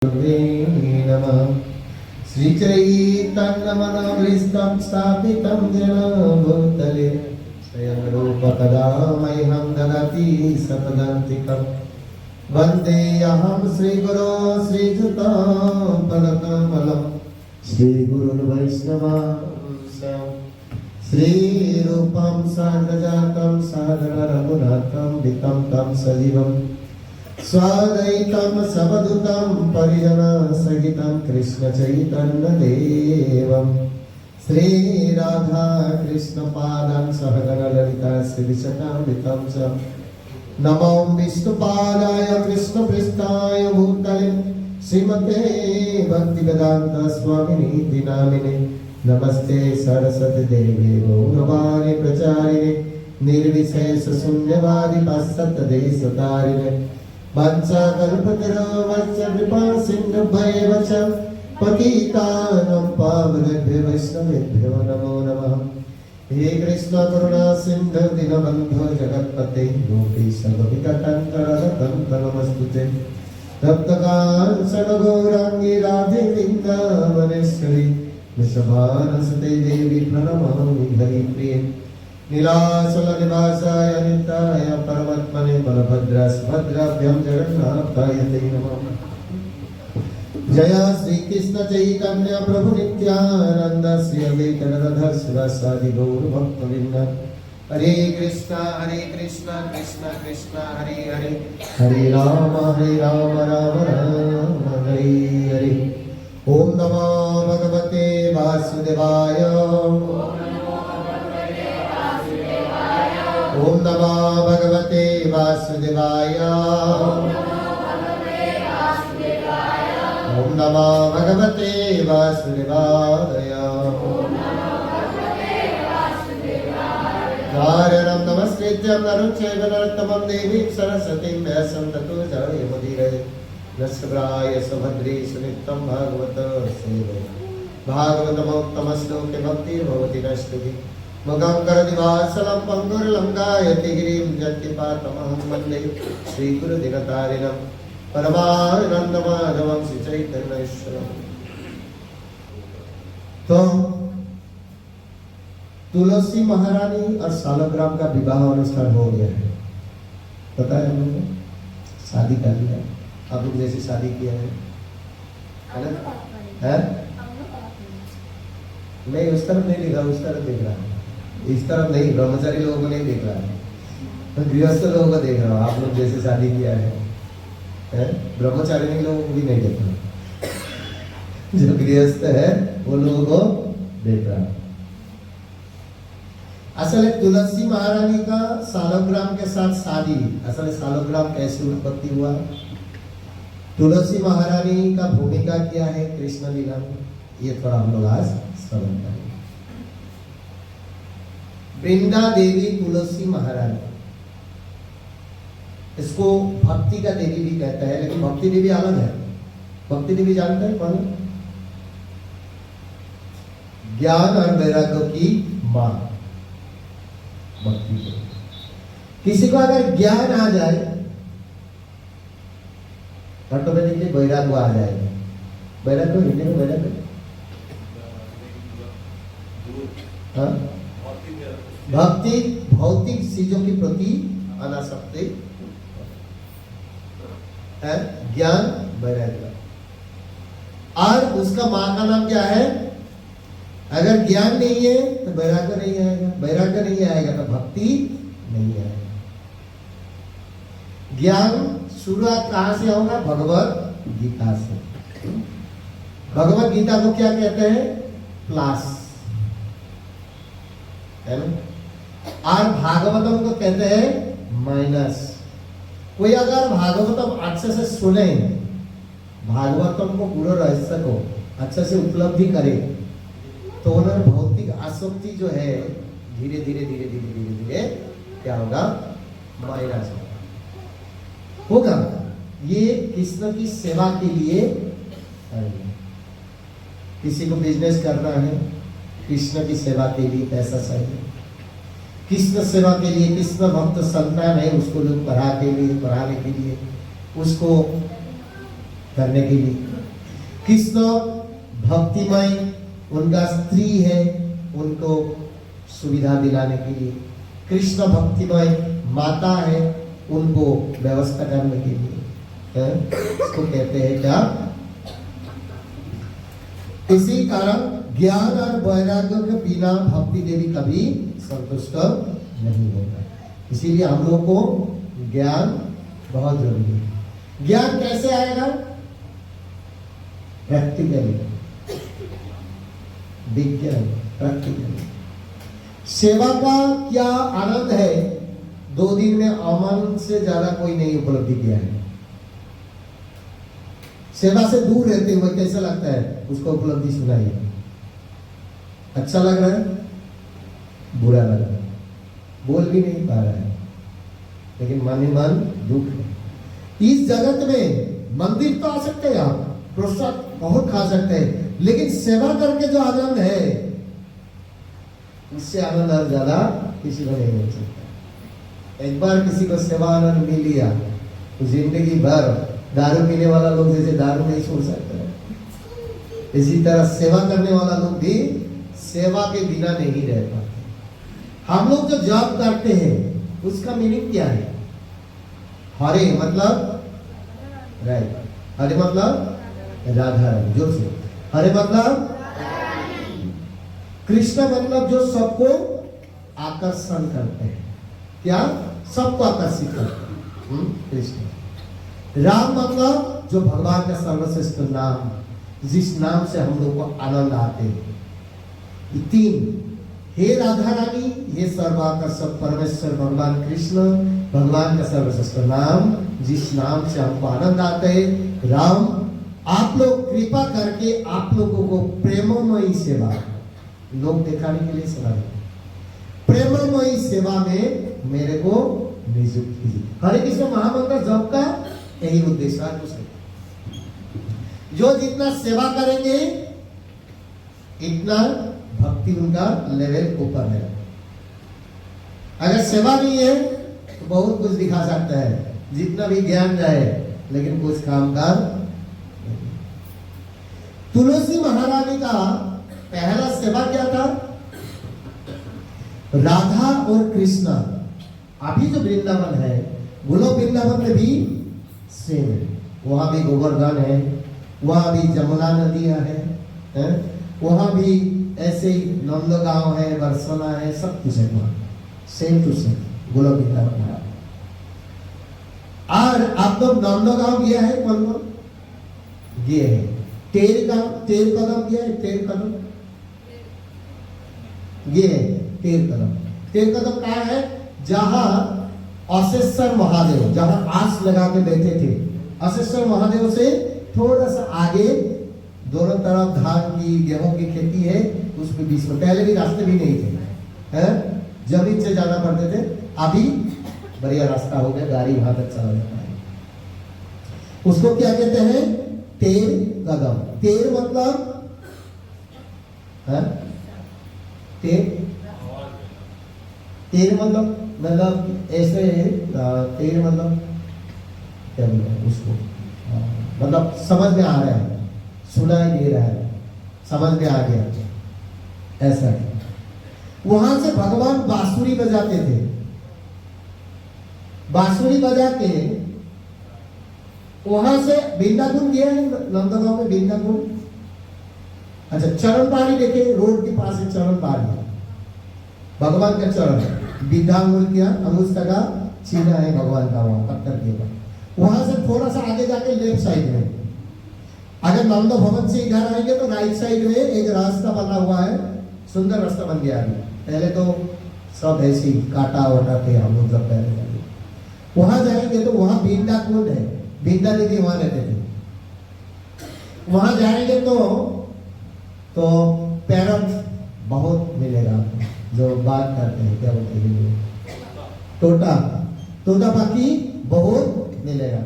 नमः। श्रीचैतन्यमनोभीष्टं स्थापितं येन भूतले स्वयं रूप कदा मह्यं ददाति सपदान्तिकं वन्देऽहं श्रीगुरो श्रीयुतं पदकमलं श्रीगुरुर्वैष्णवांश श्रीरूपं साग्रजातं सादर रघुनाथं वितं तं सजीवं स्वाद्वैतं सवधूतं परिजनसहितं कृष्ण चैतन्य देवं श्री राधा कृष्ण पादां सहगण ललिता श्री विशाखान्वितं च नमो विष्णुपादाय कृष्ण पृष्ठाय भूतले श्रीमते भक्तिवेदांत स्वामिनी नामिने नमस्ते सरस्वती देवी गौरवाणी प्रचारिणे निर्विशेष शून्यवादी पाश्चात्य देशतारिणे वंशकल्पतरुश्च कृपा सिन्धुभ्येव च पतितानां पावनेभ्यो वैष्णवेभ्यो नमो नमः। हे कृष्ण करुणा सिन्धु दीनबन्धो जगत्पते गोपीश गोपिकाकान्त नमस्तुते तप्तकाञ्चन गौराङ्गी राधे वृन्दावनेश्वरी वृषभानुसुते देवी प्रणमामि हरिप्रिये नीलाचलनिवासाय नित्याय परमात्मने बलभद्र सुभद्राभ्यां जगन्नाथाय ते नमः। जय श्री कृष्ण चैतन्य प्रभु नित्यानंद श्री अद्वैत गदाधर शिवासादि गौर भक्तवृंद हरे कृष्ण कृष्ण कृष्ण हरे हरे हरे राम राम राम हरे हरे। ओम नमो भगवते वासुदेवाय ओम नमो भगवते वासुदेवाय ओम नमो भगवते वासुदेवाय। नारायणं नमस्कृत्य नरं चैव नरोत्तमं देवीं सरस्वतीं व्यासं ततो जयमुदीरये नमस्कृत्य सुभद्रे सुनित्यं भागवत सेवया भागवतमोत्तम श्लोके भक्तिर्भवति नस्तुति मुखं करोति वात्सलं पंगुर्लंघयति गिरिं यत्किपातमहं वन्दे श्रीगुरुदिनतारिणं परमानंदमाधवं श्री चैतन्येश्वरम्। तो तुलसी महारानी और सालग्राम का विवाह अनुष्ठान हो गया है, पता है हम लोगों को, शादी कर लिया, आप लोग जैसे शादी किया है ना? नहीं उस तरफ नहीं दिख रहा, उस तरफ दिख रहा है, इस तरफ नहीं, ब्रह्मचारी लोगों को नहीं दिख रहा है, तो गृहस्थ लोगों को देख रहा हूँ। आप लोग जैसे शादी किया है ब्रह्मचारी लोगों को भी नहीं देख रहा, जो गृहस्थ है वो लोगों को देख रहा। असल तुलसी महारानी का सालग्राम के साथ शादी, असल सालग्राम कैसे उत्पत्ति हुआ, तुलसी महारानी का भूमिका क्या है कृष्ण लीला में, ये थोड़ा हम लोग आज श्रवण करेंगे। वृंदा देवी तुलसी महारानी, इसको भक्ति का देवी भी कहता है, लेकिन भक्ति देवी अलग है। भक्ति देवी जानते हैं कौन? ज्ञान और वैराग्य की मां भक्ति देवी। किसी को अगर ज्ञान आ जाए ऑटोमेटिकली वैराग्य आ जाएगा। वैराग्य हिंदी में वैराग्य भक्ति भौतिक चीजों के प्रति अनासक्ति है, ज्ञान वैराग्य। और उसका मां का नाम क्या है? अगर ज्ञान नहीं है तो वैराग्य नहीं आएगा, वैराग्य नहीं आएगा तो भक्ति नहीं आएगा। ज्ञान शुरुआत कहां से होगा? भगवत गीता से। भगवत गीता को क्या कहते हैं? प्लस, है ना? और भागवतम को कहते हैं माइनस। कोई अगर भागवतम अच्छे से सुने, भागवतम को पूरा रहस्य को अच्छे से उपलब्धि करे, तो उन्हें भौतिक आसक्ति जो है धीरे धीरे धीरे धीरे धीरे धीरे क्या होगा? माइनस होगा। ये कृष्ण की सेवा के लिए, किसी को बिजनेस करना है, कृष्ण की सेवा के लिए पैसा चाहिए, कृष्ण सेवा के लिए, कृष्ण भक्त संतान है उसको लोग पढ़ाने के लिए, उसको करने के लिए कृष्ण भक्तिमय, उनका स्त्री है, उनको सुविधा दिलाने के लिए। कृष्ण भक्तिमय माता है, उनको व्यवस्था करने के लिए। इसको कहते हैं क्या? इसी कारण ज्ञान और वैराग्य के बिना भक्ति देवी कभी संतुष्ट नहीं होगा। इसीलिए हम लोग को ज्ञान बहुत जरूरी है। ज्ञान कैसे आएगा? प्रैक्टिकली, विज्ञान प्रैक्टिकली। सेवा का क्या आनंद है, 2 दिन में अमन से ज्यादा कोई नहीं उपलब्धि किया है। सेवा से दूर रहते हुए कैसा लगता है, उसको उपलब्धि सुनाइए। अच्छा लग रहा है, बुरा लग रहा है, बोल भी नहीं पा रहा है, लेकिन मन ही मन दुख है। इस जगत में मंदिर तो आ सकते हैं आप, प्रसाद बहुत खा सकते हैं, लेकिन सेवा करके जो आनंद है, इससे आनंद और ज्यादा किसी को नहीं मिल सकता। एक बार किसी को सेवा आनंद मिल लिया तो जिंदगी भर दारू पीने वाला लोग जैसे दारू नहीं छोड़ सकते, इसी तरह सेवा करने वाला लोग भी सेवा के बिना नहीं रह पाते। हम लोग जो जॉब करते हैं उसका मीनिंग क्या है? हरे मतलब राइट, हरे मतलब राधा रानी, जोर से। हरे मतलब कृष्ण मतलब जो सबको आकर्षण करते हैं, क्या? सबको आकर्षित करते हैं, कृष्ण। राम मतलब जो भगवान का सर्वश्रेष्ठ नाम, जिस नाम से हम लोग को आनंद आते हैं। 3, हे राधा रानी, हे सर्वाकर्षक परमेश्वर भगवान कृष्ण, भगवान का सर्वश्रेष्ठ नाम, जिस नाम से हमको आनंद आते है। राम, आप लोग कृपा करके आप लोगों को प्रेममयी सेवा, लोग दिखाने के लिए सेवा, प्रेममयी सेवा में मेरे को नियुक्त कीजिए। हरे कृष्ण महामंत्र जप का यही उद्देश्य है। जो जितना सेवा करेंगे इतना भक्ति उनका लेवल ऊपर है। अगर सेवा नहीं है तो बहुत कुछ दिखा सकता है, जितना भी ज्ञान जाए, लेकिन कुछ काम का। तुलसी महारानी का पहला सेवा क्या था? राधा और कृष्ण। अभी जो वृंदावन है, गोलोक वृंदावन में भी सेम है, वहां भी गोवर्धन है, वहां भी जमुना नदियां है, वहां भी ऐसे ही नंदगांव है, बरसना है, सब कुछ है वहां, same to same Golok Vrindavan है। और आप लोग नंदगांव गया है? कौन कौन गए हैं? तेर कदम गया है? तेर कदम गए? तेर कदम कहाँ है? जहां अशेश्वर महादेव, जहां आस लगा के बैठे थे, अशेश्वर महादेव से थोड़ा सा आगे दोनों तरफ धान की, गेहूं की खेती है, उसके बीच में पहले भी रास्ते भी नहीं थे, हैं? जमीन से जाना पड़ते थे। अभी बढ़िया रास्ता हो गया, गाड़ी वहां तक चला जाता है। उसको क्या कहते हैं? तेर कदम। तेर मतलब है? तेर मतलब ऐसे, तेर मतलब क्या बोलते उसको, मतलब समझ में आ रहा है, सुनाई दे रहा है, समझ में आ गया, ऐसा है। वहां से भगवान बांसुरी बजाते थे, बांसुरी बजा के वहां से वृंदावन गया है, नंदगांव में वृंदावन। अच्छा, चरण पानी देखे, रोड के पास है चरण पानी, भगवान का चरण, विद्यांगुल किया अनुष्का का चिन्ह है भगवान का, वहां पत्थर के ऊपर। वहां से थोड़ा सा आगे जाके लेफ्ट साइड में, अगर नंद भवन से इधर आएंगे तो राइट साइड में एक रास्ता बना हुआ है, सुंदर रास्ता बन गया अभी, पहले तो सब ऐसी काटा वाटा थे हम लोग जब पहले जाएंगे। वहां जाएंगे तो वहां बिंदा कुंड है, बिंदा दीदी वहां रहते थे। वहां जाएंगे तो पैरट बहुत मिलेगा, जो बात करते हैं, क्या बोलते हैं, तोता पाखी बहुत मिलेगा।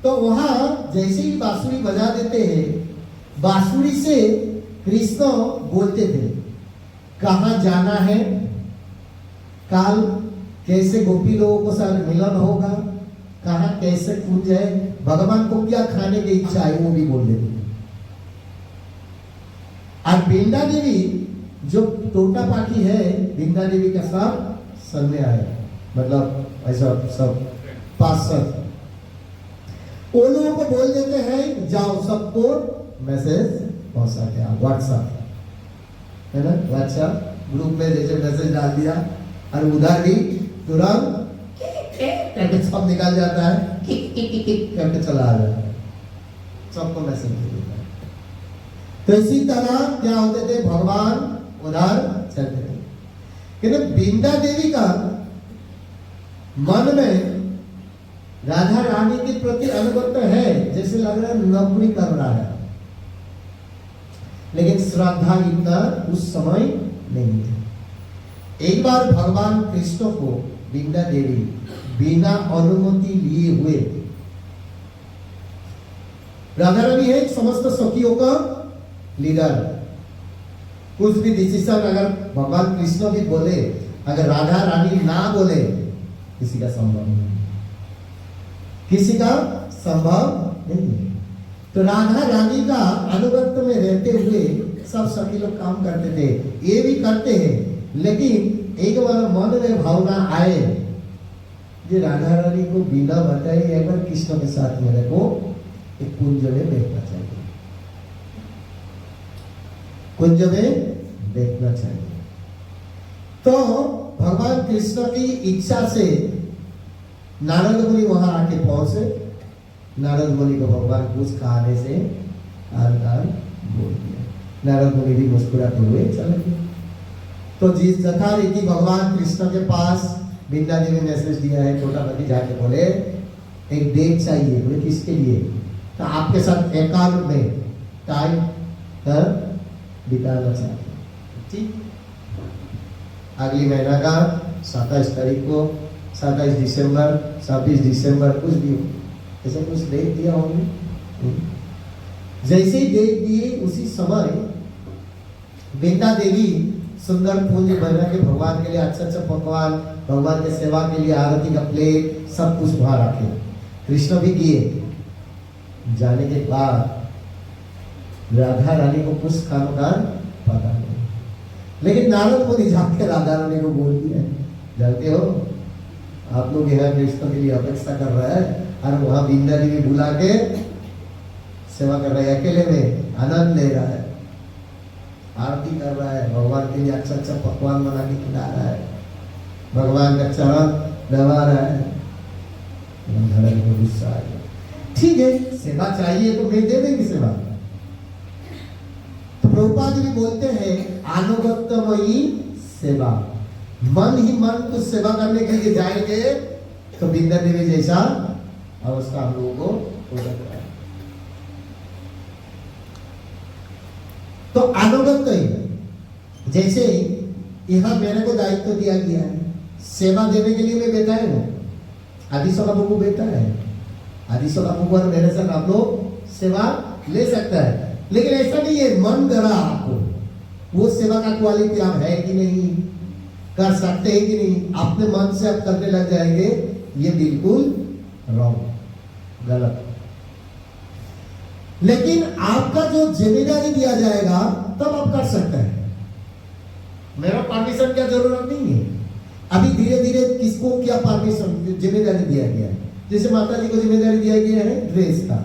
तो वहां जैसे ही बांसुरी बजा देते हैं, बांसुरी से कृष्ण बोलते थे कहाँ जाना है, काल कैसे गोपी लोगों को साथ मिलन होगा, कहाँ कैसे कुंज है, भगवान को क्या खाने की इच्छा है वो भी बोल देते थे। बिंदा देवी जो टोटा पाठी है, बिंदा देवी का सब सन्ने आए, मतलब ऐसा सब 5-7 वो लोगों को बोल देते हैं जाओ सबको मैसेज पहुंचा के आओ, व्हाट्सएप है ना, व्हाट्सएप ग्रुप में जैसे मैसेज डाल दिया और उधर भी तुरंत करके सब निकाल जाता है, करके चला आ जाता है, सबको मैसेज दे देता है। तो इसी तरह क्या होते थे, भगवान उधर चलते थे। किंतु बिंदा देवी का मन में राधा रानी के प्रति अनुगत है, जैसे लग रहा है नौकरी कर रहा है, लेकिन श्रद्धा इतना उस समय नहीं थे। एक बार भगवान कृष्ण को बिंदा देवी बिना अनुमति लिए हुए, राधा रानी है समस्त सखियों का लीडर, कुछ भी डिसीजन अगर भगवान कृष्ण भी बोले, अगर राधा रानी ना बोले, किसी का संभव नहीं, किसी का संभव नहीं है। तो राधा रानी का अनुगत्य में रहते हुए सब सखी लोग काम करते थे, ये भी करते हैं, लेकिन एक बार मन में भावना आए कि राधा रानी को बिना बताए एक बार कृष्ण के साथ मेरे को एक कुंज में बैठना चाहिए, कुंज में बैठना चाहिए। तो भगवान कृष्ण की इच्छा से नारद मुनि वहां आके पहुंचे। नारद मुनि को भगवान कुछ खाने से आर बोल दिया, नारद मुनि भी मुस्कुराते हुए चले गए। तो जिस जथा रीति भगवान कृष्ण के पास बिंदा देवी मैसेज दिया है, छोटा पति जाके बोले एक डेट चाहिए, बोले किसके लिए, तो आपके साथ एकांत में टाइम बिताना चाहते, ठीक। अगली महीना का 27 तारीख को, 27 दिसंबर, 26 दिसंबर, कुछ भी हो, ऐसा कुछ डेट दिया होंगे। जैसे ही डेट दिए उसी समय बिंदा देवी सुंदर पूंज बना के भगवान के लिए अच्छा अच्छा पकवान, भगवान के सेवा के लिए आरती का प्लेट सब कुछ वहां रखे। कृष्ण भी किए। जाने के बाद राधा रानी को कुछ काम का पता नहीं, लेकिन नारद मुनि जाके राधा रानी को बोल दिया, जानते हो आप लोग यहाँ कृष्ण के लिए अपेक्षा कर रहे हैं और वहां बिंदा देवी बुला के सेवा कर रहे हैं, अकेले में आनंद ले रहा है, आरती कर रहा है, भगवान के लिए अच्छा अच्छा पकवान बना के खिला रहा है, भगवान का चरण दबा रहा है। धर्म को गुस्सा आ गया, ठीक है सेवा चाहिए तो मैं दे देंगे सेवा। तो प्रभुपाद भी बोलते हैं अनुगत्यमयी सेवा, मन ही मन को सेवा करने के लिए जाएंगे तो बिंदा देवी जैसा अवस्था हम लोगों को हो सकता है। तो अनुगत्य ही, जैसे यहां मेरे को दायित्व दिया गया है, सेवा देने के लिए मैं बैठा है, वो आदिशो का बबू बैठा है, आदिशो का बबू मेरे साथ आप लोग सेवा ले सकता है, लेकिन ऐसा नहीं है मन करा आपको, वो सेवा का क्वालिटी आप है कि नहीं, कर सकते हैं कि नहीं, अपने मन से आप करने लग जाएंगे, ये बिल्कुल रॉन्ग, गलत। लेकिन आपका जो जिम्मेदारी दिया जाएगा तब आप कर सकते हैं, मेरा परमिशन क्या जरूरत नहीं है। अभी धीरे धीरे किसको क्या परमिशन जिम्मेदारी दिया गया है, जैसे माता जी को जिम्मेदारी दिया गया है ड्रेस का,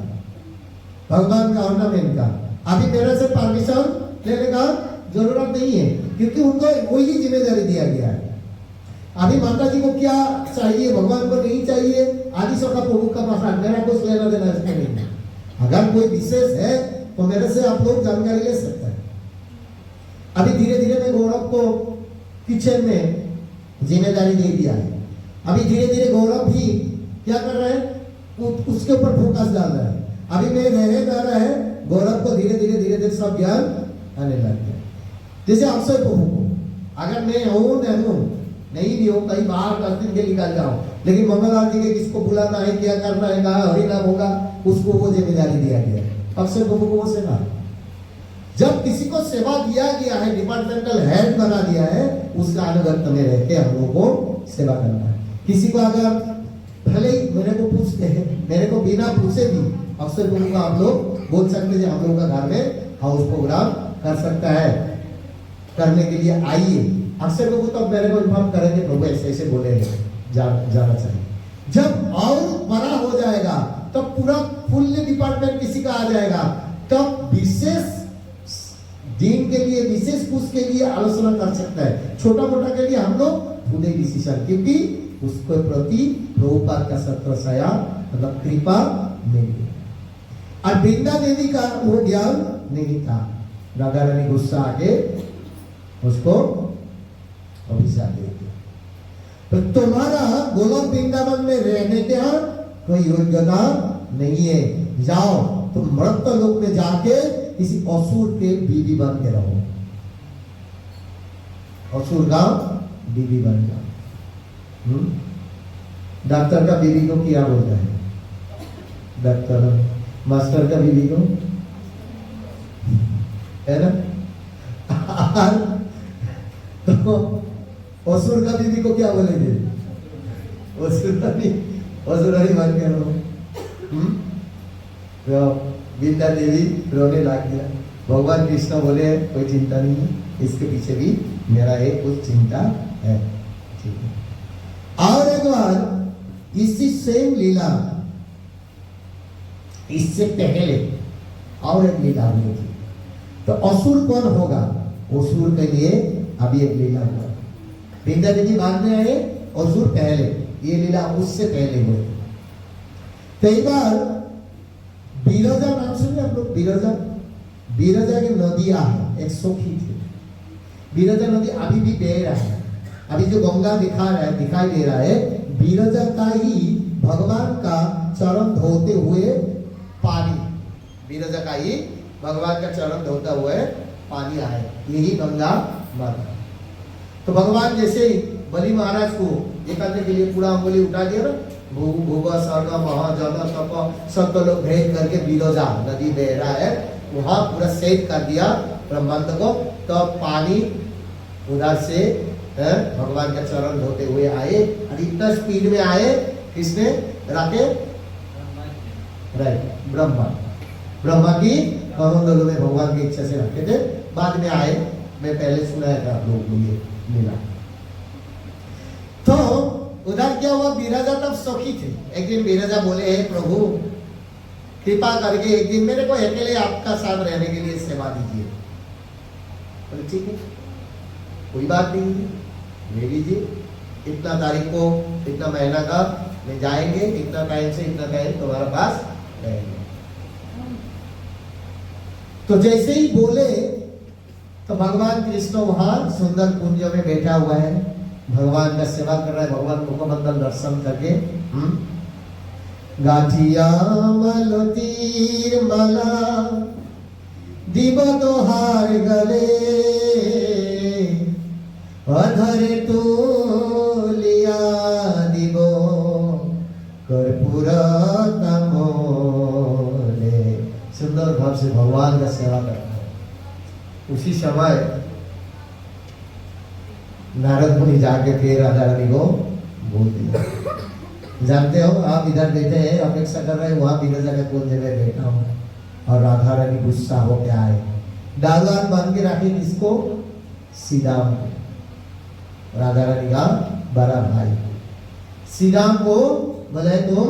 भगवान का ऑर्नामेंट का, अभी मेरे से परमिशन लेने का जरूरत नहीं है, क्योंकि उनको वही जिम्मेदारी दिया गया है। अभी माता जी को क्या चाहिए, भगवान को नहीं चाहिए, आदि सब का प्रभु का प्रसाद, मेरा कुछ लेना देना इसमें नहीं है। अगर कोई विशेष है तो मेरे से आप लोग जानकारी ले सकते हैं। अभी धीरे धीरे मैं गौरव को किचन में जिम्मेदारी दे दिया है, अभी धीरे धीरे गौरव भी क्या कर रहे हैं, उसके ऊपर फोकस डाल रहा है। अभी मैं रह रहा है, गौरव को धीरे धीरे सब ज्ञान आने लग गया। जैसे अक्षय प्रभु को, अगर मैं हूं नहीं भी हो, कई बार 10 दिन के निकाल जाऊं, लेकिन मंगल आरती के किसको बुलाना है, क्या करना है, कहा हरिनाम होगा, उसको वो जिम्मेदारी दिया गया है। अक्षय प्रभु को वो सेवा, जब किसी को सेवा दिया गया है, डिपार्टमेंटल हेड बना दिया है, उसका अनुगत्य में रहते हम लोगों को सेवा करना है। किसी को अगर भले ही मेरे को पूछते हैं, मेरे को बिना पूछे भी अक्षय प्रभु को आप लोग बोल सकते हैं, हम लोग का घर में हाउस प्रोग्राम कर सकता है, करने के लिए आइए। अक्षय प्रभु तो मेरे को इन्फॉर्म करेंगे, प्रभु ऐसे ऐसे बोले हैं, जाना चाहिए। जब और बड़ा हो जाएगा तब पूरा फुल डिपार्टमेंट किसी का आ जाएगा, तब विशेष दिन के लिए, विशेष पुरुष के लिए आलोचना कर सकता है। छोटा मोटा के लिए हम लोग खुद ही डिसीजन, क्योंकि उसके प्रति प्रभुपाद का सत्र साया मतलब कृपा नहीं। और वृंदा देवी का वो ज्ञान नहीं था। राधा रानी गुस्सा आके उसको अभिशाप दे दिया, तो तुम्हारा गोलोक वृंदावन में रहने का कोई योग्यता नहीं है, जाओ तुम मृत लोक में जाके किसी असुर के बीवी बन के रहो, असुर का बीवी बन जाओ। डॉक्टर का बीवी को क्या बोलता है? डॉक्टर। मास्टर का बीवी को है ना। तो असुर का बीवी को क्या बोलेंगे? असुरारी बन के रहो। तो विद्या देवी रोने लग गया। भगवान कृष्ण बोले कोई चिंता नहीं है, इसके पीछे भी मेरा एक कुछ चिंता है, ठीक है। और एक बार इसी सेम लीला, इससे पहले और एक लीला हुई थी। तो असुर कौन होगा? असुर के लिए अभी एक लीला हुआ। विद्या देवी बाद में आए, असुर पहले, ये लीला उससे पहले हुई। कई बार बीरजा नाम सुने आप लोग? बीरजा की नदियां है, एक सखी थी। बीरजा नदी अभी भी बह रहा है, अभी जो गंगा दिखाई दे रहा है, बीरजा का ही भगवान का चरण धोते हुए पानी, बीरजा का ही भगवान का चरण धोता हुए पानी आए, यही गंगा माता। तो भगवान जैसे बलि महाराज को ये करने के लिए पूरा अंगुली उठा दिया ना, भूग स्वर्ग महा जल तप सब लोग भेद करके बीरजा नदी बह रहा है, वहां पूरा सेट कर दिया ब्रह्मांड को। तो पानी उधर से भगवान का चरण धोते हुए आए, और इतना स्पीड में आए, किसने रखे? राइट, ब्रह्मा की कमंडलों में भगवान की इच्छा से रखे थे, बाद में आए। मैं पहले सुनाया था आप लोगों को ये मिला। तो उधर क्या हुआ? बीरजा तब सखी थे। एक दिन बीरजा बोले, हे प्रभु कृपा करके एक दिन मेरे को अकेले आपका साथ रहने के लिए सेवा दीजिए। बोले ठीक है, कोई बात नहीं है, ले लीजिए। इतना तारीख को, इतना महीना का में जाएंगे, इतना टाइम से इतना टाइम तुम्हारे पास रहेंगे। तो जैसे ही बोले तो भगवान कृष्ण वहां सुंदर कुंज में बैठा हुआ है, भगवान का सेवा कर रहा है, भगवान मुखमंडल दर्शन करके। गाठिया मलतीर मला दिव दोहार गले, अधरे तो लिया दिव कर्पूर तमोले। सुंदर भाव से भगवान का सेवा करता है। उसी समय नारद मुनि जाके फिर राधा रानी को बोल दिया, जानते हो आप इधर बैठे हैं, अपेक्षा कर रहे हैं, वहां बीरजा के कुंज में बैठा हूं, और राधा रानी गुस्सा हो के आए, डालवान बांध के रखे किसको? सीधाम को, राधा रानी का बड़ा भाई। सीधाम को बोले तुम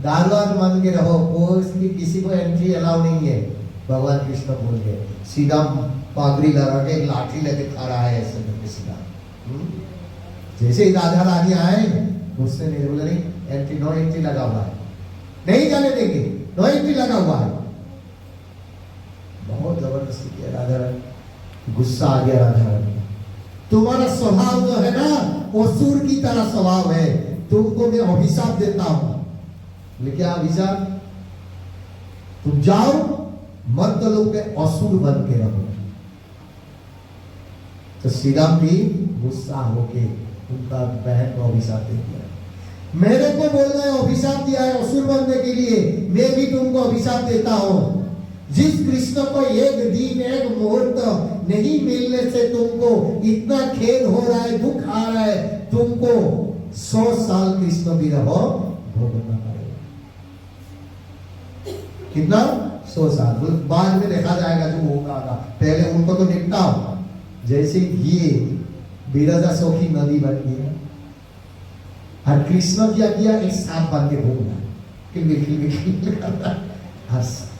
डालवान बांध के रहो, कोई किसी को एंट्री अलाउ नहीं है। भगवान कृष्ण बोल गए, सीधाम पागड़ी लगा के लाठी लेके खड़ा है ऐसे करके सीधाम। जैसे ही राधा रानी आए, उसने नहीं बोला, नहीं एंट्री, नो एंट्री लगा हुआ है, नहीं जाने देंगे, नो एंट्री लगा हुआ है। बहुत जबरदस्ती किया राधा रानी, गुस्सा आ गया राधा रानी। तुम्हारा स्वभाव जो है ना, वो असुर की तरह स्वभाव है, तुमको मैं अभिशाप देता हूं। लेकिन अभिशाप, तुम जाओ मर्द लोग के असुर बन के रहो। तो श्रीराम भी गुस्सा होके उनका बहन को अभिशाप दे दिया। मेरे को बोल रहे अभिशाप दिया है असुर बनने के लिए, मैं भी तुमको अभिशाप देता हूं। जिस कृष्ण को एक दिन एक मुहूर्त नहीं मिलने से तुमको इतना खेद हो रहा है, दुख आ रहा है, तुमको 100 साल कृष्ण विरह भोगना पड़ेगा। कितना? 100 साल। बाद में देखा जाएगा जो होगा, पहले उनको को निपटाओ। जैसे ये बिरजा सौखी नदी बन गई और कृष्ण क्या किया, एक सांप बन के घूमना,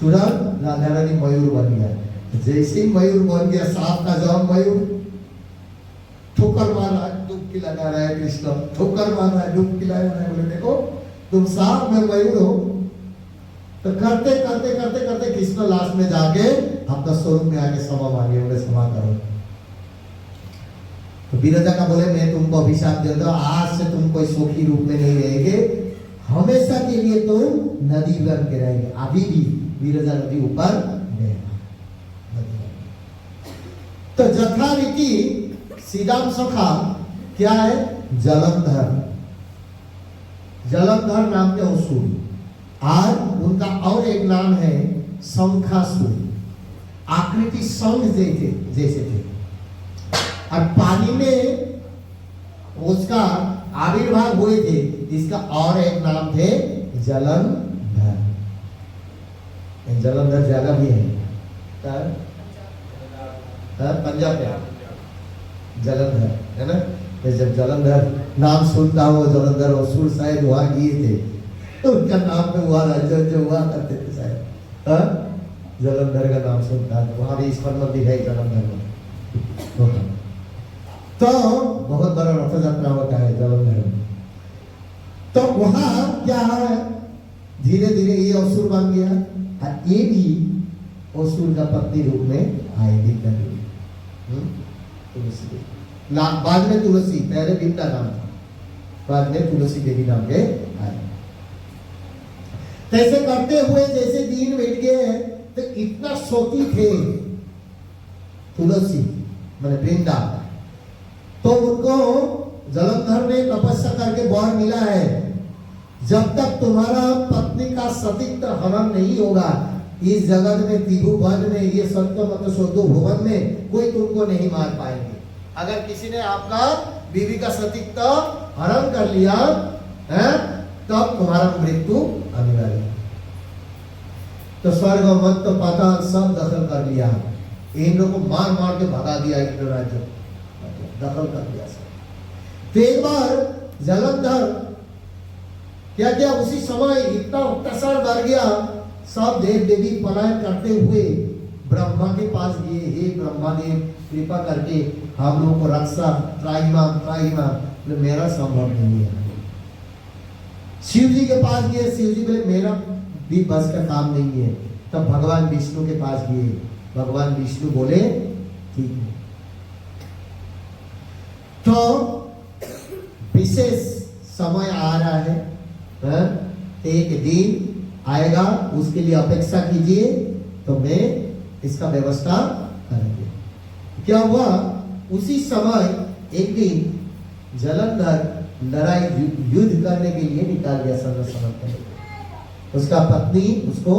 तुरंत राधा रानी मयूर बन गया। जैसे ही मयूर बन गया, सांप का जवाब मयूर ठोकर मार रहा है, डुबकी लगा रहा है, कृष्ण ठोकर मार रहा है, डुबकी लगा रहा है। बोले देखो तुम सांप में मयूर हो। तो करते करते करते करते कृष्ण लास्ट में जाके अपना स्वरूप में आके क्षमा मांगे, बोले क्षमा करो। तो बिरजा का बोले मैं तुमको अभिशाप देता हूं, आज से तुम कोई सुखी रूप में नहीं रहेंगे, हमेशा के लिए तुम नदी बन के रहेंगे। अभी भी बिरजा नदी ऊपर गया। तो यथारीति सीधाम सखा क्या है, जलंधर, जलंधर नाम के असुर, और उनका और एक नाम है शंखासुर। आकृति शंख जैसे थे और पानी में उसका आविर्भाव हुए थे। इसका और एक नाम थे जलंधर। जलंधर जगह भी है पंजाब में, जलंधर है ना। जब जलंधर नाम सुनता हो, जलंधर असुर शायद वहां गए थे, तो उनका नाम पे हुआ राज्य जो हुआ करते थे शायद, जलंधर का नाम सुनता है। वहां भी ईश्वर मंदिर है जलंधर में। तो बहुत बड़ा रथ यात्रा होता है जलंधर में। तो वहां क्या है, धीरे धीरे ये असुर बन गया और ये भी असुर का पत्नी रूप में आएगी तुलसी। बाद में तुलसी, पहले बिंदा नाम था, बाद में तुलसी देवी नाम के आए। ऐसे करते हुए जैसे दिन बीत गए तो इतना शौकी थे तुलसी मैंने वृंदा, तो उनको जलंधर ने तपस्या करके वर मिला है, जब तक तुम्हारा पत्नी का सतीत्व हरण नहीं होगा, इस जगत में त्रिभुवन में, ये सत्य मतलब शोधो भुवन में कोई तुमको नहीं मार पाएंगे। अगर किसी ने आपका बीवी का सतीत्व हरण कर लिया है, तब तुम्हारा मृत्यु अनिवार्य है। तो स्वर्ग मत तो पाताल सब दखल कर लिया, इन लोगों को मार मार के भगा दिया, इंद्र राज्य दखल कर दिया सब। तो एक बार जलंधर क्या किया, उसी समय इतना अत्याचार बढ़ गया, सब देव देवी पलायन करते हुए ब्रह्मा के पास गए। हे ब्रह्मा देव कृपा करके हम लोगों को रक्षा, त्राहिमा मेरा संभव नहीं है। शिव जी के पास गए, शिव जी बोले मेरा भी बस का काम नहीं है। तब भगवान विष्णु के पास गए, भगवान विष्णु बोले ठीक है। तो विशेष समय आ रहा है, एक दिन आएगा, उसके लिए अपेक्षा कीजिए, तो मैं इसका व्यवस्था करेंगे। क्या हुआ, उसी समय एक दिन जलंधर लड़ाई युद्ध करने के लिए निकाल गया समय। उसका पत्नी उसको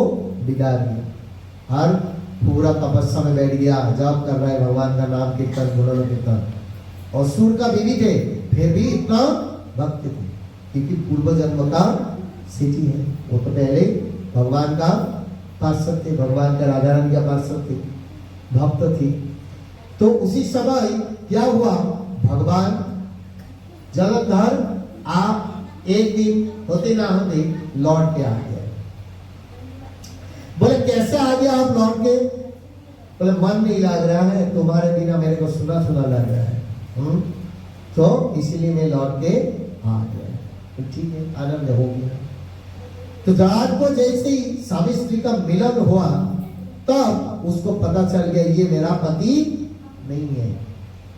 बिगाड़ दिया और पूरा तपस्या में बैठ गया, जाप कर रहा है, भगवान का नाम कीर्तन, गुणों कीर्तन। और सूर का बीवी थे, फिर भी इतना भक्त थे, क्योंकि पूर्व जन्म का सिद्धि है। वो तो पहले भगवान का पार्षद थे, भगवान का राधा रानी का पार्षद थे, भक्त थी। तो उसी समय क्या हुआ, भगवान जलंधर आप एक दिन होते ना होते लौट के आ गए। बोले कैसे आ गया आप लौट के? बोले मन नहीं लग रहा है, तुम्हारे बिना मेरे को सुना सुना लग रहा है, तो इसीलिए मैं लौट के आ गया। तो ठीक है, आनंद हो गया। तो रात को जैसे ही स्वामी स्त्री का मिलन हुआ, तब उसको पता चल गया ये मेरा पति नहीं है।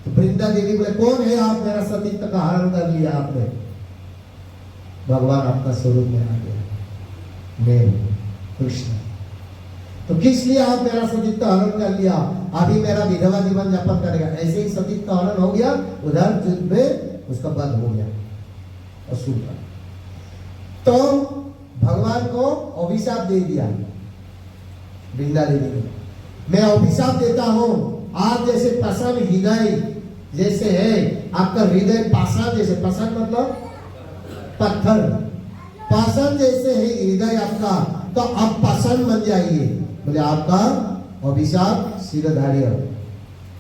तो वृंदा देवी बोले कौन है आप, मेरा सतीत्व का हरण कर लिया आपने। भगवान अपना स्वरूप में आ गया, मैं कृष्ण। तो किस लिए आप मेरा सतीत्व हरण कर लिया, अभी मेरा विधवा जीवन यापन करेगा। ऐसे ही सतीत्व हरण हो गया, उधर युद्ध में उसका वध हो गया असुर का। तो भगवान को अभिशाप दे दिया वृंदा देवी ने, मैं अभिशाप देता हूं, आप जैसे पाषाण हृदय जैसे है, आपका हृदय पाषाण जैसे, पाषाण मतलब पत्थर, पाषाण जैसे है हृदय आपका, तो आप पाषाण बन जाइए। बोले आपका अभिशाप शिरधार्य,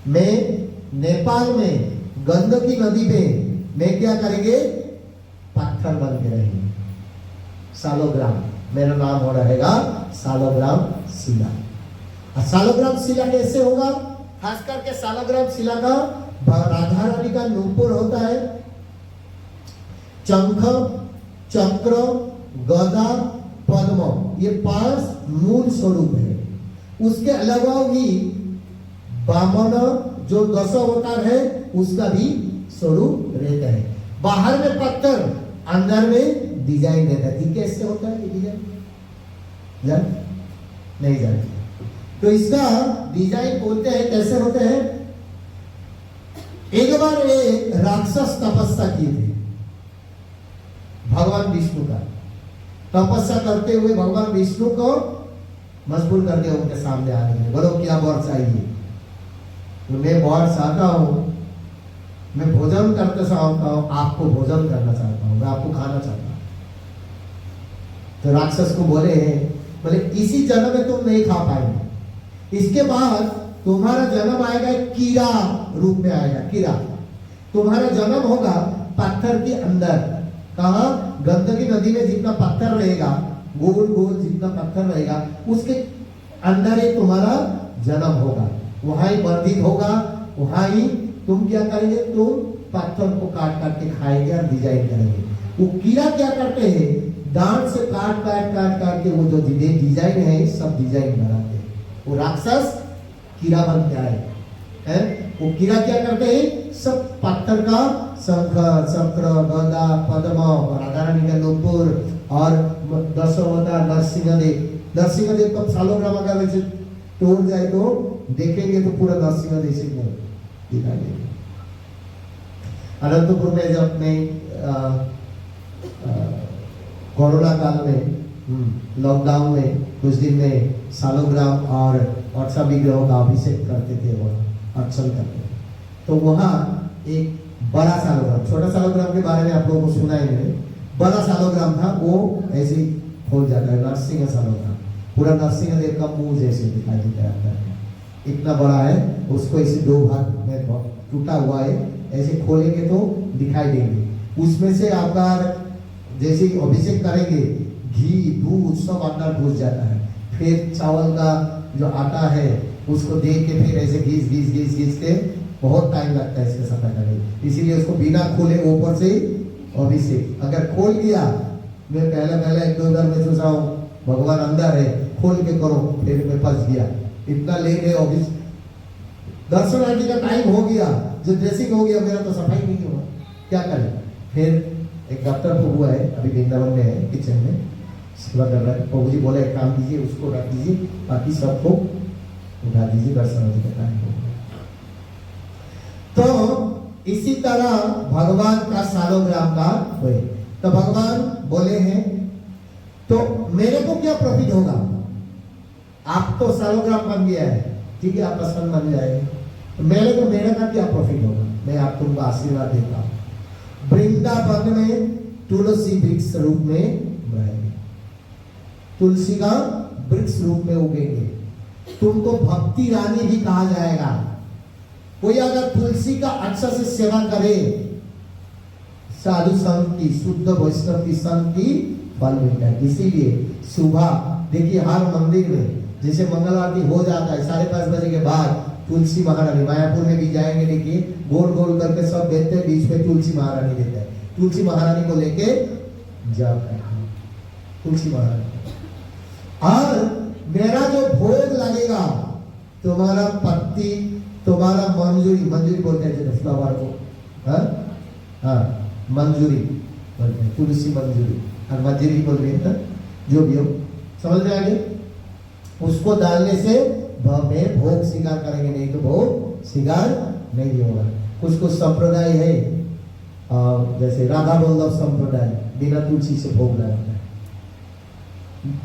में नेपाल में गंडकी नदी में क्या करेंगे, पत्थर बन के रहेंगे, सालोग्राम। मेरा नाम हो रहेगा सालोग्राम शिला। और सालोग्राम शिला कैसे होगा, खास करके सालोग्राम शिला का राधा रानी का नूपुर होता है, शंख, चक्र, गदा, पद्म, ये 5 मूल स्वरूप है। उसके अलावा भी वामन जो 10 अवतार है उसका भी स्वरूप रहता है। बाहर में पत्थर, अंदर में डिजाइन रहता है। कैसे होता है ये डिजाइन, नहीं जानते तो इसका डिजाइन बोलते हैं कैसे होते हैं। एक बार एक राक्षस तपस्या की थी भगवान विष्णु का, तपस्या करते हुए भगवान विष्णु को मजबूर कर दिया उनके सामने आने में। बोलो क्या वर चाहिए, तो मैं वर चाहता हूं, मैं भोजन करते चाहता हूं, आपको भोजन करना चाहता हूं, मैं आपको खाना चाहता हूं। तो राक्षस को बोले इसी जन्म में तुम नहीं खा पाएंगे, इसके बाद तुम्हारा जन्म आएगा कीड़ा रूप में आएगा। कीड़ा तुम्हारा जन्म होगा पत्थर के अंदर। कहा, गंडकी नदी में जितना पत्थर रहेगा, गोल गोल जितना पत्थर रहेगा, उसके अंदर ही तुम्हारा जन्म होगा, वहां ही वर्धित होगा, वहां ही तुम क्या करेंगे, तुम पत्थर को काट काट के खाएंगे और डिजाइन करेंगे। वो कीड़ा क्या करते हैं, दांत से काट काट काट काट के वो जो डिजाइन है सब डिजाइन बनाते हैं। वो राक्षस कीड़ा बन के आए हैं। वो कीड़ा क्या करते हैं, सब पत्थर का शंख, चक्र, गदा, पद्म, राधा रानी का नूपुर और 10 अवतार नरसिंहदेव कब सालोग्राम अगर वैसे तोड़ जाए तो देखेंगे तो पूरा नरसिंहदेव से दिखाई देगा। अनंतपुर में जब मैं कोरोना काल में लॉकडाउन में कुछ दिन में सालोग्राम और वर्षा विग्रहों का अभिषेक करते थे, वो अर्चन करते थे। तो वहाँ एक बड़ा सालोग्राम, छोटा सालोग्राम के बारे में आप लोगों को सुना ही नहीं, बड़ा सालोग्राम था, वो ऐसे ही खोल जाता है, नरसिंह सालोग्राम, पूरा नरसिंह देव का मुंह जैसे दिखाई देता है, इतना बड़ा है। उसको ऐसे 2 भाग में टूटा हुआ है, ऐसे खोलेंगे तो दिखाई देंगे। उसमें से आपका जैसे अभिषेक करेंगे, घी दूध सब अंदर घुस जाता है। फिर चावल का जो आटा है उसको दे के फिर ऐसे घिस के बहुत टाइम लगता है इसके सफाई करने, इसीलिए उसको बिना खोले ऊपर से अभिषेक। अगर खोल दिया, मैं पहले 1-2 बार में सोचा हूँ भगवान अंदर है, खोल के करो, फिर मैं फंस गया, इतना लेट है ऑफिस, दर्शन आने का टाइम हो गया, जो ड्रेसिंग हो गया, मेरा तो सफाई नहीं हुआ, क्या करें। फिर एक डॉक्टर प्रभु है, अभी वृंदावन में है, किचन में सेवा कर रहा है। प्रभु जी बोले एक काम कीजिए, उसको रख दीजिए, बाकी सबको उठा दीजिए, दर्शन आने का टाइम हो गया। तो इसी तरह भगवान का सालोग्राम का हुए। तो भगवान बोले हैं, तो मेरे को क्या प्रॉफिट होगा, आप तो सालोग्राम बन गया है, ठीक है, आप पसंद बन जाएंगे, तो मेरे का क्या प्रॉफिट होगा, मैं आप तुमको आशीर्वाद देता हूँ। वृंदावन में तुलसी वृक्ष रूप में बढ़ेंगे, तुलसी का वृक्ष रूप में उगेंगे, तुमको भक्ति रानी भी कहा जाएगा। कोई अगर तुलसी का अच्छा से सेवा करे, साधु संत की, शुद्ध वैष्णव की, संत की फल मिलता है। इसीलिए सुबह देखिए हर मंदिर में जैसे मंगल आरती हो जाता है 5:30 बजे के बाद, तुलसी महारानी, मायापुर में भी जाएंगे, देखिए गोल गोल करके सब देते हैं, बीच में तुलसी महारानी देता है, तुलसी महारानी को लेके जाता है, तुलसी महारानी। और मेरा जो भोग लगेगा, तुम्हारा पत्ती, तुम्हारा मंजूरी बोलते हैं फ्लावर को, मंजूरी बोलते हैं, तुलसी मंजूरी और मंजूरी बोल रही है, जो भी हो, समझ में आ गया। उसको डालने से में भोग स्वीकार करेंगे, नहीं तो भोग स्वीकार नहीं होगा। कुछ संप्रदाय है, जैसे राधा वल्लभ संप्रदाय, बिना तुलसी से भोग लगाता है,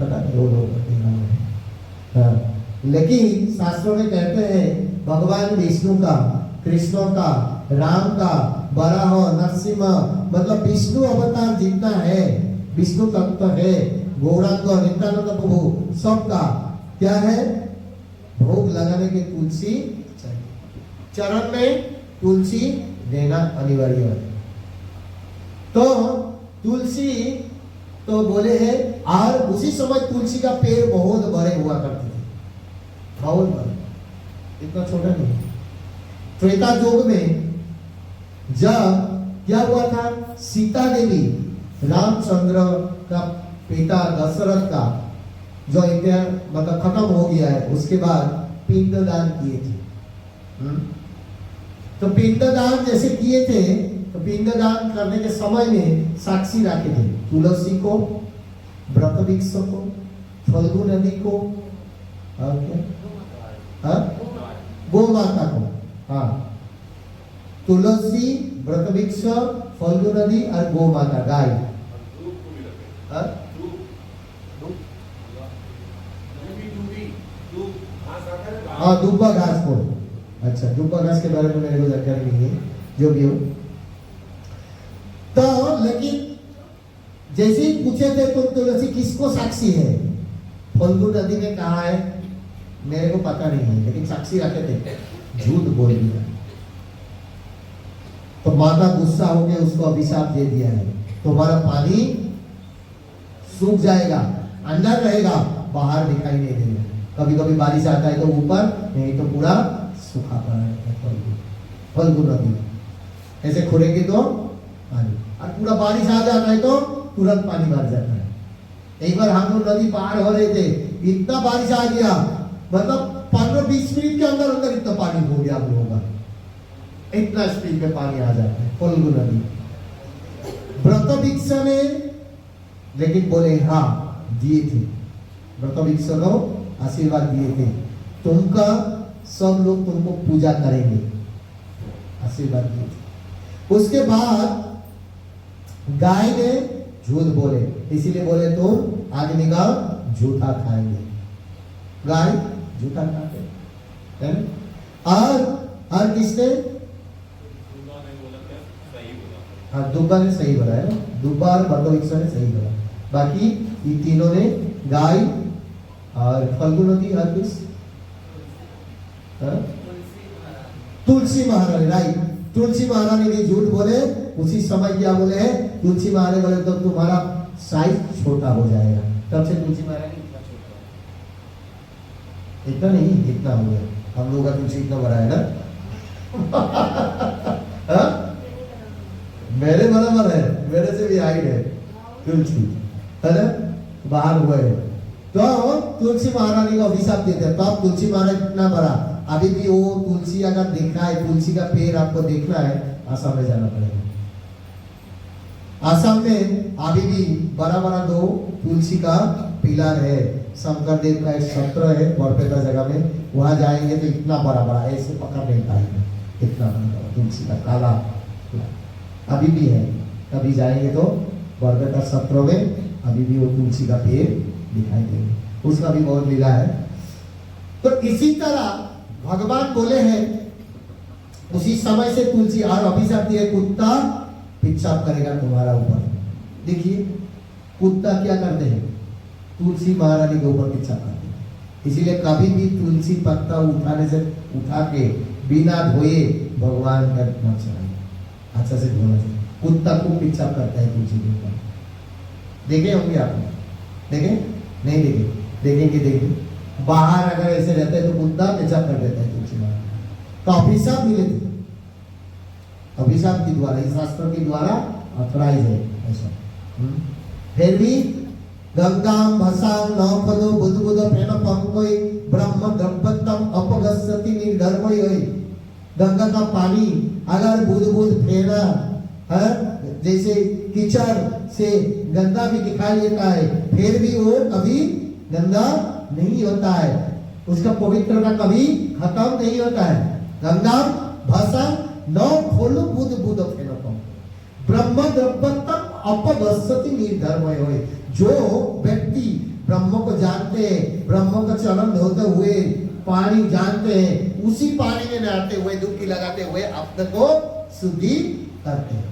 पता नहीं वो लोग। लेकिन शास्त्रों में कहते हैं भगवान विष्णु का, कृष्ण का, राम का, वराह, नरसिंह, मतलब विष्णु अवतार जितना है, विष्णु तत्व है, गौरांग, नित्यानंद प्रभु, सबका क्या है, भोग लगाने के तुलसी चाहिए। चरण में तुलसी देना अनिवार्य है। तो तुलसी तो बोले है, और उसी समय तुलसी का पेड़ बहुत बड़े हुआ करते थे, बहुत बड़े, इतना छोटा नहीं। त्रेता युग में जब क्या हुआ था, सीता देवी रामचंद्र का पिता दशरथ का जो इतिहास मतलब खत्म हो गया है, उसके बाद पिंडदान किए थे। तो पिंडदान जैसे किए थे, तो पिंडदान करने के समय में साक्षी रखे थे तुलसी को, वृक्षवृक्ष को, फल्गु नदी को, और क्या, गौ माता को। हाँ, तुलसी, वृक्षवृक्ष, फल्गु नदी और गौ माता गाय। हाँ, दुब्बा घास को। अच्छा, दुब्बा घास के बारे में मेरे को जानकारी नहीं है, जो भी हो। तो लेकिन जैसे ही पूछे थे तो तुलसी किसको साक्षी है, फल्गु नदी में कहा है मेरे को पता नहीं है, लेकिन साक्षी रखे थे, झूठ बोल दिया। तो माता गुस्सा हो गया, उसको अभिशाप दे दिया है, तुम्हारा पानी सूख जाएगा, अंदर रहेगा, बाहर दिखाई नहीं देगा। कभी कभी बारिश आता है तो ऊपर, नहीं तो पूरा सूखा पड़ा है फल्गु नदी। ऐसे खुलेगी तो पानी, और पूरा बारिश आ जाता है तो तुरंत पानी भर जाता है। एक बार हम लोग नदी पार हो रहे थे, इतना बारिश आ गया, मतलब 15-20 मिनट के अंदर अंदर इतना पानी हो गया हम लोगों का, इतना स्पीड में पानी आ जाता है फल्गु नदी। वृक्षवृक्ष ने लेकिन बोले हाँ दिए थे, वृक्षवृक्ष को आशीर्वाद दिए थे, तुमका सब लोग तुमको पूजा करेंगे, आशीर्वाद दिए थे। उसके बाद गाय ने झूठ बोले, इसीलिए बोले तुम आदमी का जूठा खाएंगे, गाय जूठा खाते हैं। और किसने, हाँ दुब्बा ने सही बोला है, दुब्बा और वृक्षवृक्ष ने सही बोला, बाकी ये तीनों ने, गाय और फल्गु नदी और किस, तुलसी महारानी, राइट, तुलसी महारानी भी झूठ बोले। उसी समय क्या बोले हैं, तुलसी महारानी बोले तो तुम्हारा साइज छोटा हो जाएगा, तब से तुलसी महारानी इतना छोटा, इतना नहीं इतना हो गया। हम लोग का तुलसी इतना बड़ा है ना मेरे बराबर है, मेरे से भी हाइट है तुलसी, है ना, बाहर हुए है। तो तुलसी महारानी का अभिशाप देते हैं, तो अब तुलसी महारानी इतना बड़ा, अभी भी वो तुलसी अगर देखना है, तुलसी का पेड़ आपको देखना है, आसाम में जाना पड़ेगा। आसाम में अभी भी बड़ा बड़ा 2 तुलसी का पिलर है, शंकर देव का एक सत्र है बरपेटा जगह में, वहां जाएंगे तो इतना बड़ा बड़ा ऐसे पकड़ नहीं पाएंगे, इतना बड़ा तुलसी का काला अभी भी है। कभी जाएंगे तो बरपेटा सत्र में अभी भी वो तुलसी का पेड़ दिखाई देंगे, उसका भी बहुत लीला है। तो इसी तरह भगवान बोले हैं, उसी समय से तुलसी और अभिशाप दिए, कुत्ता पेशाब करेगा तुम्हारा ऊपर। देखिए कुत्ता क्या करते हैं, तुलसी महारानी के ऊपर पेशाब करते हैं, इसीलिए कभी भी तुलसी पत्ता उठाने से उठा के बिना धोए भगवान का न चढ़ाइए, अच्छा से धोना चाहिए। कुत्ता को पेशाब करता है तुलसी के ऊपर, देखे होंगे आपने, देखे नहीं देखे, देखेंगे देखेंगे, बाहर अगर ऐसे रहते हैं तो कुत्ता पेशाब कर देता है तुलसी महारानी। तो अभिशाप मिले थे, अभिशाप के द्वारा, इस शास्त्र के द्वारा ऑथराइज है ऐसा। फिर भी गंगाम भसाम नौफलो बुद्ध फेन पंकोई ब्रह्म द्रव्यतम अपगस्यति निर्धर्मय। गंगा का पानी अगर बुद्ध फेना है, जैसे कीचड़ से गंदा भी दिखाई देता है, फिर भी वो कभी गंदा नहीं होता है, उसका पवित्रता कभी खत्म नहीं होता है। गंगा भाषा नौ खोलो बुद्ध बुद्ध फेनपम ब्रह्म द्रव्यतम अपगस्यति निर्धर्मय होए। जो व्यक्ति ब्रह्म को जानते हैं, ब्रह्म का चरण धोते हुए पानी जानते हैं, उसी पानी में नहाते हुए डुबकी लगाते हुए अपने को शुद्धि करते हैं।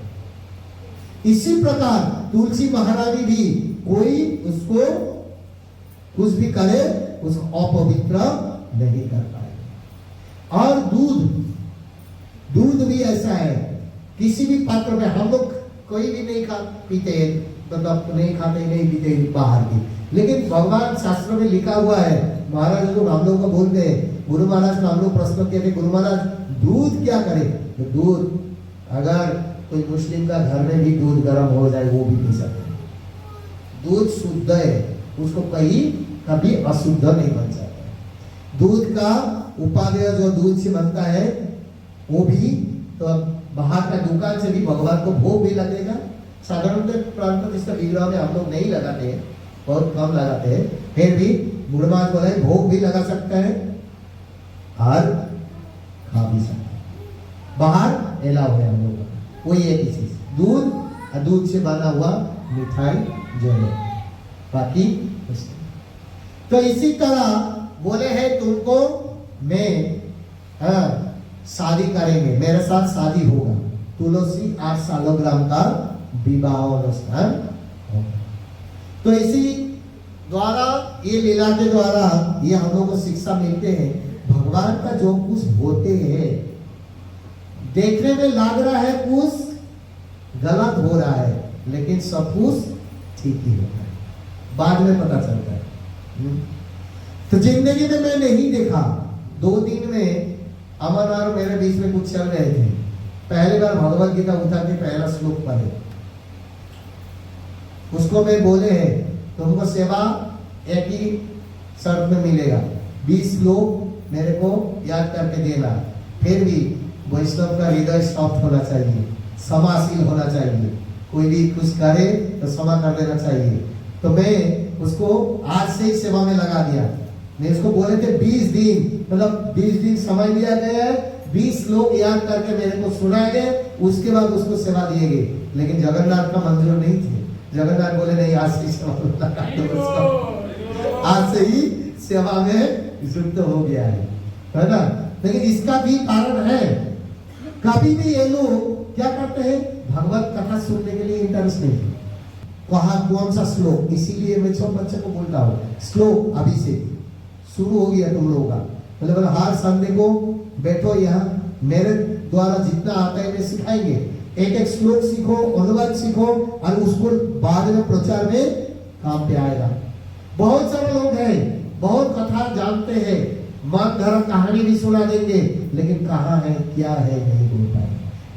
इसी प्रकार तुलसी महारानी भी कोई उसको कुछ भी करे उसको अपवित्र नहीं कर पाए। और दूध दूध भी ऐसा है, किसी भी पात्र में हम लोग कोई भी नहीं पीते, मतलब नहीं खाते नहीं पीते बाहर की, लेकिन भगवान शास्त्र में लिखा हुआ है। महाराज लोग हम लोग को बोलते हैं, गुरु महाराज को हम लोग प्रश्न किए थे, गुरु महाराज दूध क्या करे? तो दूध अगर कोई मुस्लिम का घर में भी दूध गर्म हो जाए वो भी पी सकते हैं। दूध शुद्ध है, उसको कभी अशुद्ध नहीं बन जाता। दूध का उपादेय जो दूध से बनता है वो भी तो बाहर का दुकान से भी भगवान को भोग भी लगेगा। साधारणतः प्रांत इसका विग्रह में हम लोग नहीं लगाते हैं, बहुत कम लगाते हैं, फिर भी गुरुमाज बोले भोग भी लगा सकते हैं और खा भी सकते हैं। बाहर एलाव है हम लोग का, वही एक ही चीज दूध और दूध से बना हुआ मिठाई जो है, बाकी तो इसी तरह बोले हैं तुमको मैं शादी करेंगे, मेरे साथ शादी होगा, तुलसी 8 सालोग्राम का विवाह अनुष्ठान होगा। तो इसी द्वारा ये लीला के द्वारा ये हम लोग को शिक्षा मिलते हैं, भगवान का जो कुछ होते हैं देखने में लग रहा है कुछ गलत हो रहा है, लेकिन सब कुछ ठीक ही होता है, बाद में पता चलता है। तो जिंदगी में मैं नहीं देखा, 2 दिन में अमन और मेरे बीच में कुछ चल रहे थे, पहली बार भगवत गीता उठा के पहला श्लोक पढ़े, उसको मैं बोले हैं तुमको सेवा एक ही शर्त में मिलेगा, 20 श्लोक मेरे को याद करके देना, फिर भी वैष्णव का हृदय सॉफ्ट होना चाहिए, क्षमाशील होना चाहिए, कोई भी कुछ करे तो क्षमा कर देना चाहिए। तो मैं उसको आज से ही सेवा में लगा दिया। मैं उसको बोले थे 20 दिन, मतलब 20 दिन समय दिया गया है, 20 लोग याद करके मेरे को सुनाए गए, उसके बाद उसको सेवा दिए गए। लेकिन जगन्नाथ का मंदिर नहीं थे, जगन्नाथ बोले नहीं आज से सेवा में लगा दो, आज से ही सेवा में युक्त हो गया है ना। लेकिन इसका भी कारण है, कभी भी ये लोग क्या करते हैं, भगवत कथा सुनने के लिए इंटरेस्ट नहीं, वहां कौन सा श्लोक, इसीलिए मैं सब बच्चे को बोलता हूँ श्लोक अभी से शुरू हो गया तुम लोगों का, मतलब हर संडे को बैठो यहाँ, मेरे द्वारा जितना आता है मैं सिखाएंगे, एक एक श्लोक सीखो, अनुवाद सीखो और उसको बाद में प्रचार में काम पे आएगा। बहुत सारे लोग हैं, बहुत कथा जानते हैं, मन धर्म कहानी भी सुना देंगे, लेकिन कहाँ है क्या है नहीं बोल पाए।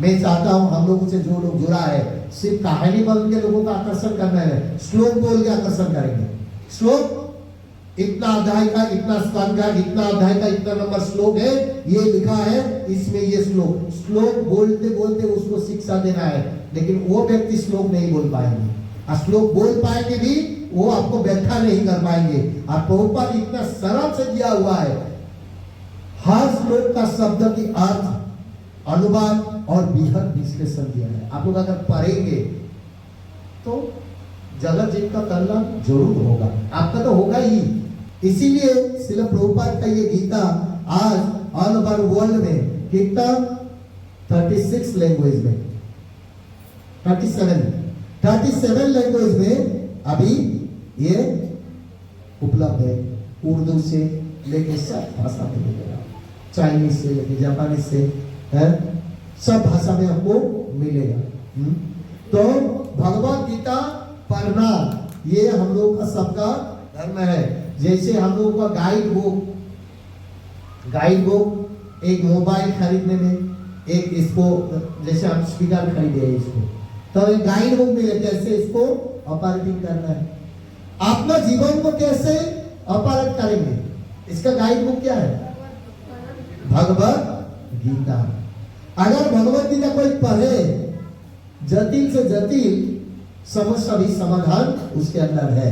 मैं चाहता हूं हम लोगों से जो लोग जुड़ा है सिर्फ कहानी बोल के लोगों का आकर्षण करना है, श्लोक बोल के आकर्षण करेंगे। श्लोक इतना अध्याय का, इतना स्कंद का, इतना अध्याय का, इतना नंबर श्लोक है, ये लिखा है इसमें, ये श्लोक बोलते बोलते उसको शिक्षा देना है, लेकिन वो व्यक्ति श्लोक नहीं बोल पाएंगे, और श्लोक बोल पाएंगे भी वो आपको व्याख्या नहीं कर पाएंगे। और प्रभुपाद इतना सरल से दिया हुआ है, हर श्लोक का शब्द की अर्थ, अनुवाद और बृहद विश्लेषण दिया है। आप लोग अगर पढ़ेंगे तो जगत जीव का कल्याण जरूर होगा, आपका तो होगा ही। इसीलिए श्रील प्रभुपाद का ये गीता आज ऑल ओवर वर्ल्ड में कितना 36 लैंग्वेज में, 37 लैंग्वेज में अभी ये उपलब्ध है, उर्दू से लेके सब भाषा में मिलेगा, चाइनीज से लेके जापानीज से है, सब भाषा में आपको मिलेगा। तो भगवत गीता पढ़ना ये हम लोग का सबका धर्म है। जैसे हम लोग का गाइड बुक एक मोबाइल खरीदने में, एक इसको जैसे हम स्पीकर खरीदे हैं इसको, तो एक गाइड बुक मिले कैसे इसको ऑपरेटिंग करना है, अपना जीवन को कैसे ऑपरेट करेंगे, इसका गाइड बुक क्या है, भगवत गीता। अगर भगवत गीता कोई पढ़े, जटिल से जटिल समस्या भी समाधान उसके अंदर है।